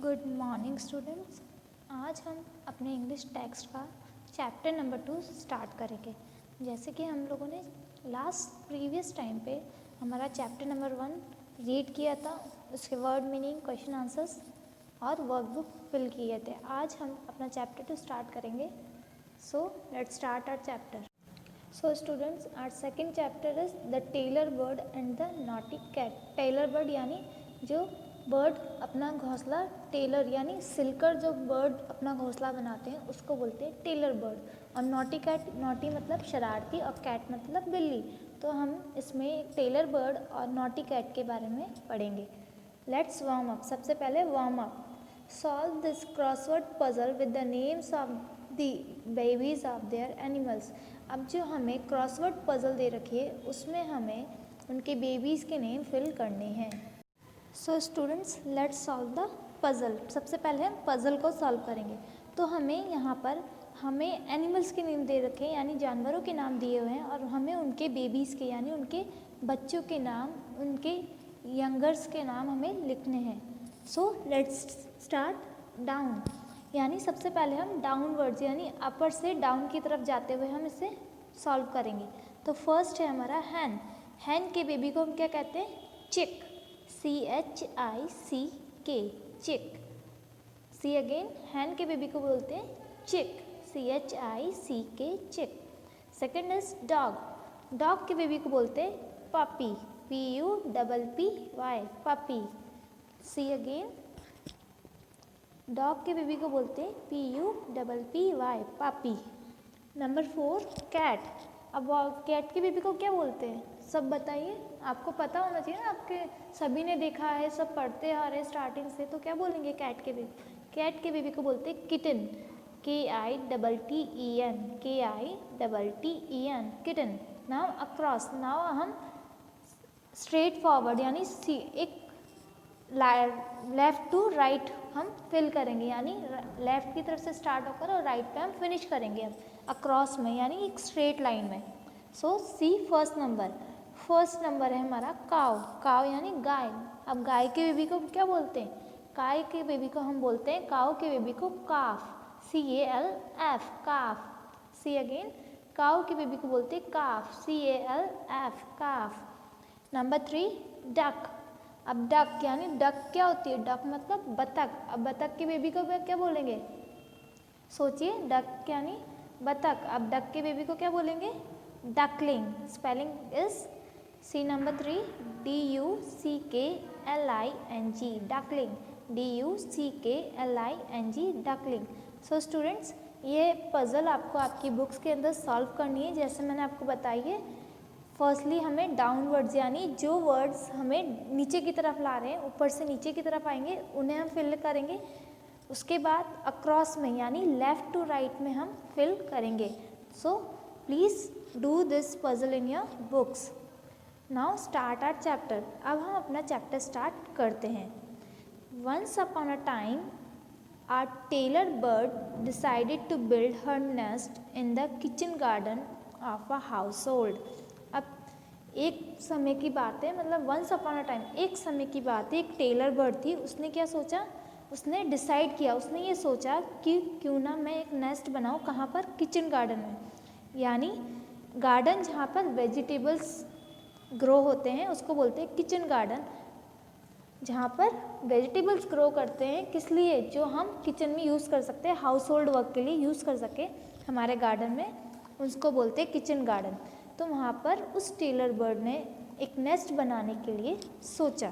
Good morning students. आज हम अपने इंग्लिश टेक्स्ट का चैप्टर नंबर 2 स्टार्ट करेंगे। जैसे कि हम लोगों ने प्रीवियस टाइम पे हमारा चैप्टर नंबर 1 रीड किया था, उसके वर्ड मीनिंग, क्वेश्चन आंसर्स और वर्कबुक फिल किए थे। आज हम अपना चैप्टर 2 स्टार्ट करेंगे। So let's start our chapter. So students, our second chapter is the tailor bird and the naughty cat. Tailor bird यानी जो बर्ड अपना घोंसला, टेलर यानी सिलकर जो बर्ड अपना घोंसला बनाते हैं उसको बोलते हैं टेलर बर्ड। और नॉटी कैट, नॉटी मतलब शरारती और कैट मतलब बिल्ली। तो हम इसमें टेलर बर्ड और नॉटी कैट के बारे में पढ़ेंगे। Let's warm up. सबसे पहले warm up. Solve this crossword puzzle with the names of the babies of their animals. अब जो हमें क्रॉसवर्ड पजल दे रखी है उसमें हमें उनके बेबीज़ के नेम फिल करने हैं। So students, let's solve the puzzle. सबसे पहले हम पज़ल को सॉल्व करेंगे। तो हमें यहाँ पर एनिमल्स के नेम दे रखे हैं, यानी जानवरों के नाम दिए हुए हैं, और हमें उनके बेबीज़ के यानी उनके बच्चों के नाम, उनके यंगर्स के नाम हमें लिखने हैं। सो लेट्स स्टार्ट डाउन। यानी सबसे पहले हम डाउन वर्ड्स यानी अपर से डाउन की तरफ जाते हुए हम इसे सॉल्व करेंगे। तो फर्स्ट है हमारा हैन। हैन के बेबी को हम क्या कहते हैं? चिक। CHICK, चिक। सी अगेन, हैन के बेबी को बोलते हैं chick. CHICK, chick. Second is dog. Dog के बेबी को बोलते हैं puppy. PUPPY, puppy. See again, dog के बेबी को बोलते हैं PUPPY, पपी। Number 4, cat. अब कैट के बेबी को क्या बोलते हैं? सब बताइए, आपको पता होना चाहिए ना, आपके सभी ने देखा है, सब पढ़ते आ रहे स्टार्टिंग से। तो क्या बोलेंगे कैट के बेबी? कैट के बेबी को बोलते हैं kitten. KITTEN, KITTEN, kitten. Now across. Now हम स्ट्रेट फॉरवर्ड यानी एक लेफ्ट टू राइट हम फिल करेंगे, यानी लेफ्ट की तरफ से स्टार्ट होकर और राइट पे हम फिनिश करेंगे हम अक्रॉस में, यानी एक स्ट्रेट लाइन में। सो सी फर्स्ट नंबर है हमारा काव। काव यानी गाय। अब गाय के बेबी को क्या बोलते हैं? गाय के बेबी को हम बोलते हैं, काव के बेबी को काफ। CALF, काफ। सी अगेन, काव के बेबी को बोलते हैं calf. CALF, calf. Number 3, duck. अब डक यानी डक क्या होती है? डक मतलब बतख। अब बतख के बेबी को क्या बोलेंगे? सोचिए, डक यानी बतख। अब डक के बेबी को क्या बोलेंगे? Duckling. Spelling is C number 3, DUCKLING, duckling. DUCKLING, duckling. So students, ये पजल आपको आपकी बुक्स के अंदर सॉल्व करनी है, जैसे मैंने आपको बताई है। फर्स्टली हमें डाउन वर्ड्स यानी जो वर्ड्स हमें नीचे की तरफ ला रहे हैं, ऊपर से नीचे की तरफ आएंगे, उन्हें हम फिल करेंगे। उसके बाद अक्रॉस में यानी लेफ्ट टू राइट में हम फिल करेंगे। So please do this puzzle in your books. Now start our chapter. अब हम अपना चैप्टर स्टार्ट करते हैं। Once upon a time a tailor bird decided to build her nest in the kitchen garden of a household. अब एक समय की बात है, मतलब वंस अपॉन अ टाइम, एक समय की बात है, एक टेलर बर्ड थी। उसने क्या सोचा? उसने डिसाइड किया, उसने ये सोचा कि क्यों ना मैं एक नेस्ट बनाऊँ। कहाँ पर? किचन गार्डन में, यानी गार्डन जहाँ पर वेजिटेबल्स ग्रो होते हैं उसको बोलते हैं किचन गार्डन। जहाँ पर वेजिटेबल्स ग्रो करते हैं, किस लिए? जो हम किचन में यूज़ कर सकते हैं, हाउस होल्ड वर्क के लिए यूज़ कर सके हमारे गार्डन में, उसको बोलते हैं किचन गार्डन। तो वहाँ पर उस टेलर बर्ड ने एक नेस्ट बनाने के लिए सोचा।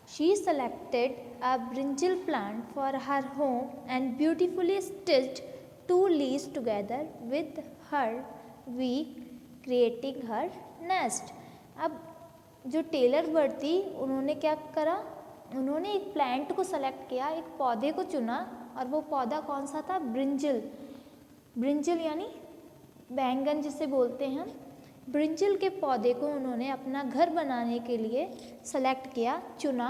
She selected a brinjal plant for her home and beautifully stitched 2 leaves together with her beak creating her nest. अब जो टेलर बर्ड थी, उन्होंने क्या करा? उन्होंने एक प्लांट को सेलेक्ट किया, एक पौधे को चुना, और वो पौधा कौन सा था? ब्रिंजल। ब्रिंजल यानी बैंगन जिसे बोलते हैं हम। ब्रिंजल के पौधे को उन्होंने अपना घर बनाने के लिए सेलेक्ट किया, चुना,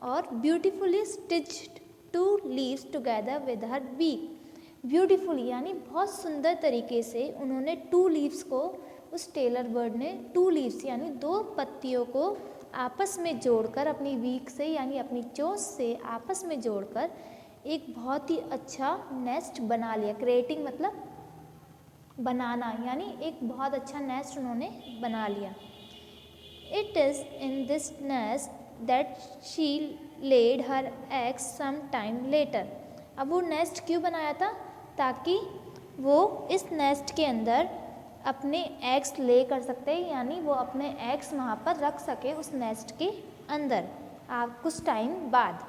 और beautifully stitched 2 leaves together with her beak. Beautifully यानी बहुत सुंदर तरीके से उन्होंने 2 लीव्स को, उस टेलर बर्ड ने 2 लीव्स यानी 2 पत्तियों को आपस में जोड़कर, अपनी बीक से यानी अपनी चोंच से आपस में जोड़कर एक बहुत ही अच्छा नेस्ट बना लिया। क्रिएटिंग मतलब बनाना, यानी एक बहुत अच्छा नेस्ट उन्होंने बना लिया। It is in this nest that she laid her eggs some time later. अब वो नेस्ट क्यों बनाया था? ताकि वो इस नेस्ट के अंदर अपने एग्स ले कर सकते, यानी वो अपने एग्स वहाँ पर रख सके उस नेस्ट के अंदर कुछ टाइम बाद।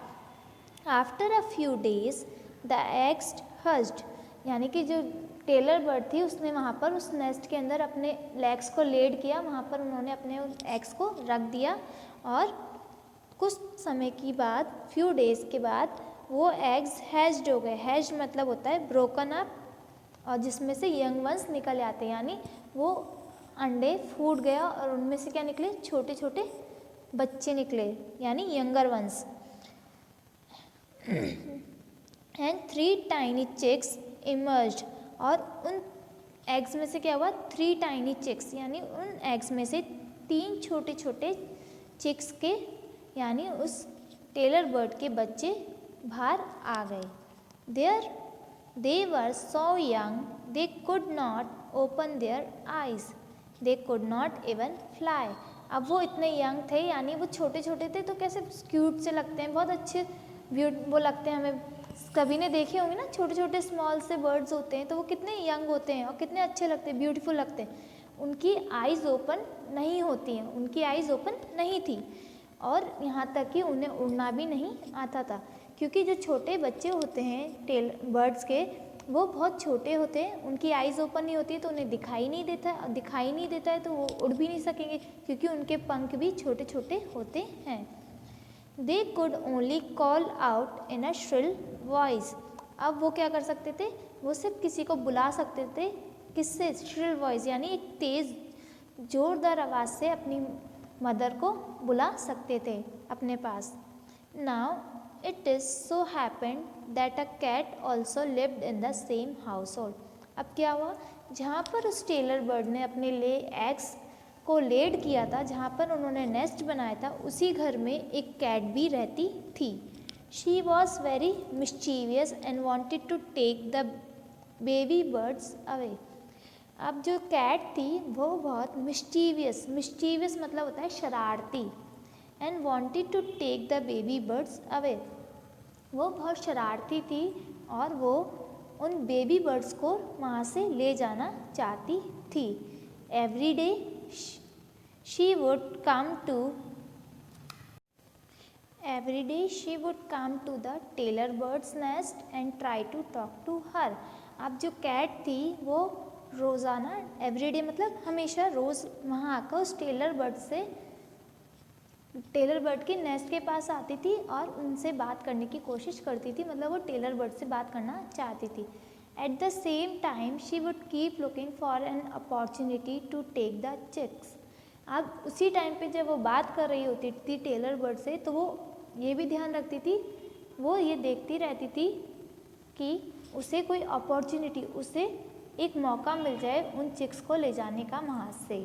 After a few days the eggs hatched, यानी कि जो टेलर बर्ड थी उसने वहाँ पर उस नेस्ट के अंदर अपने लेग्स को लेड किया, वहाँ पर उन्होंने अपने एग्स को रख दिया और कुछ समय की बाद, फ्यू डेज के बाद वो एग्स हैज्ड हो गए। हैज्ड मतलब होता है ब्रोकन अप, और जिसमें से यंग वंस निकल आते हैं, यानी वो अंडे फूट गया और उनमें से क्या निकले? छोटे छोटे बच्चे निकले, यानी younger ones. And 3 tiny chicks emerged, और उन एग्स में से क्या हुआ? 3 टाइनी चिक्स, यानी उन एग्स में से 3 छोटे छोटे चिक्स के, यानी उस टेलर बर्ड के बच्चे बाहर आ गए। They were so young they could not open their eyes, they could not even fly. अब वो इतने यंग थे, यानी वो छोटे छोटे थे, तो कैसे क्यूट से लगते हैं, बहुत अच्छे वो लगते हैं हमें। कभी ने देखे होंगे ना, छोटे छोटे स्मॉल से बर्ड्स होते हैं तो वो कितने यंग होते हैं और कितने अच्छे लगते हैं, ब्यूटीफुल लगते हैं। उनकी आइज़ ओपन नहीं होती हैं, उनकी आइज़ ओपन नहीं थी, और यहाँ तक कि उन्हें उड़ना भी नहीं आता था, क्योंकि जो छोटे बच्चे होते हैं बर्ड्स के, वो बहुत छोटे होते हैं, उनकी आइज़ ओपन नहीं होती है, तो उन्हें दिखाई नहीं देता है तो वो उड़ भी नहीं सकेंगे, क्योंकि उनके पंख भी छोटे छोटे होते हैं। They could only call out in a shrill voice. अब वो क्या कर सकते थे? वो सिर्फ किसी को बुला सकते थे। किससे? श्रिल वॉइस, यानी एक तेज़ ज़ोरदार आवाज़ से अपनी मदर को बुला सकते थे अपने पास। Now it is so happened that a cat also lived in the same household. अब क्या हुआ? जहाँ पर उस टेलर बर्ड ने अपने एग्स को लेड किया था, जहाँ पर उन्होंने नेस्ट बनाया था, उसी घर में एक कैट भी रहती थी। She was very mischievous and wanted to take the baby birds away. अब जो कैट थी वो बहुत मिस्चीवियस मतलब होता है शरारती, and wanted to take the baby birds away, वो बहुत शरारती थी और वो उन बेबी बर्ड्स को वहाँ से ले जाना चाहती थी। Every day she would come to the tailor bird's nest and try to talk to her. अब जो कैट थी वो रोज़ाना, एवरीडे मतलब हमेशा, रोज़ वहाँ आकर उस टेलर बर्ड के नेस्ट के पास आती थी और उनसे बात करने की कोशिश करती थी, मतलब वो टेलर बर्ड से बात करना चाहती थी। At the same time she would keep looking for an opportunity to take the chicks. अब उसी टाइम पे जब वो बात कर रही होती थी टेलर बर्ड से, तो वो ये भी ध्यान रखती थी, वो ये देखती रहती थी कि उसे कोई अपॉर्चुनिटी, उसे एक मौका मिल जाए उन चिक्स को ले जाने का वहाँ से।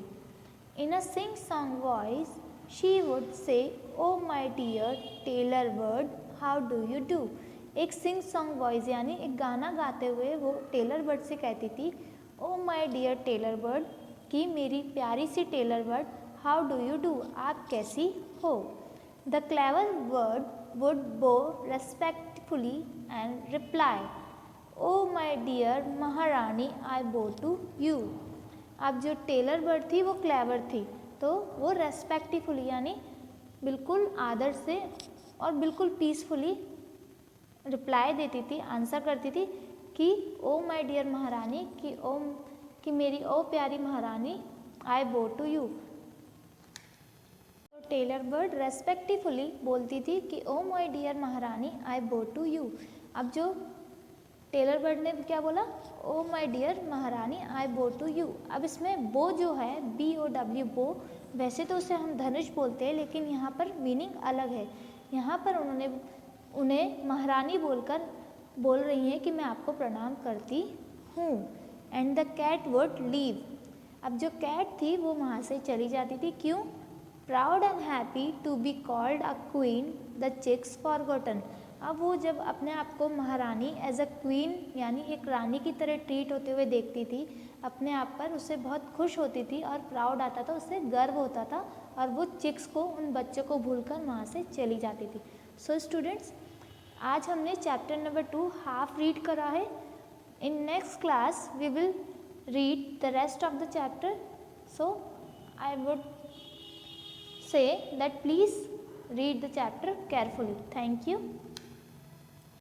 In a sing song voice she would say, oh my dear tailor bird how do you do. एक सिंग सॉन्ग वॉइस यानी एक गाना गाते हुए वो टेलर बर्ड से कहती थी, oh my dear tailor bird, कि मेरी प्यारी सी tailor bird, how do you do, आप कैसी हो। The clever bird would bow respectfully and reply, oh my dear maharani I बो टू यू। अब जो टेलर बर्ड थी वो क्लेवर थी, तो वो रेस्पेक्टफुली यानी बिल्कुल आदर से और बिल्कुल पीसफुली रिप्लाई देती थी, आंसर करती थी कि ओ माई डियर महारानी, कि मेरी ओ प्यारी महारानी, आई बो टू यू। तो टेलर बर्ड रेस्पेक्टफुली बोलती थी कि ओ माई डियर महारानी आई बो टू यू। अब जो टेलर बर्ड ने क्या बोला? ओ माई डियर महारानी आई बो टू यू। अब इसमें बो जो है, BOW बो, वैसे तो उसे हम धनुष बोलते हैं, लेकिन यहाँ पर मीनिंग अलग है। यहाँ पर उन्हें महारानी बोल रही हैं कि मैं आपको प्रणाम करती हूँ। And the cat would leave. अब जो कैट थी वो वहाँ से चली जाती थी, क्यों? Proud and happy to be called a queen the chicks forgotten. अब वो जब अपने आप को महारानी एज अ क्वीन यानी एक रानी की तरह ट्रीट होते हुए देखती थी अपने आप पर, उससे बहुत खुश होती थी और प्राउड आता था, उससे गर्व होता था और वो चिक्स को, उन बच्चों को भूलकर वहाँ से चली जाती थी। सो स्टूडेंट्स, आज हमने चैप्टर नंबर 2 हाफ रीड करा है। In next class we will read the rest of the chapter. So I would say that please read the chapter carefully. Thank you.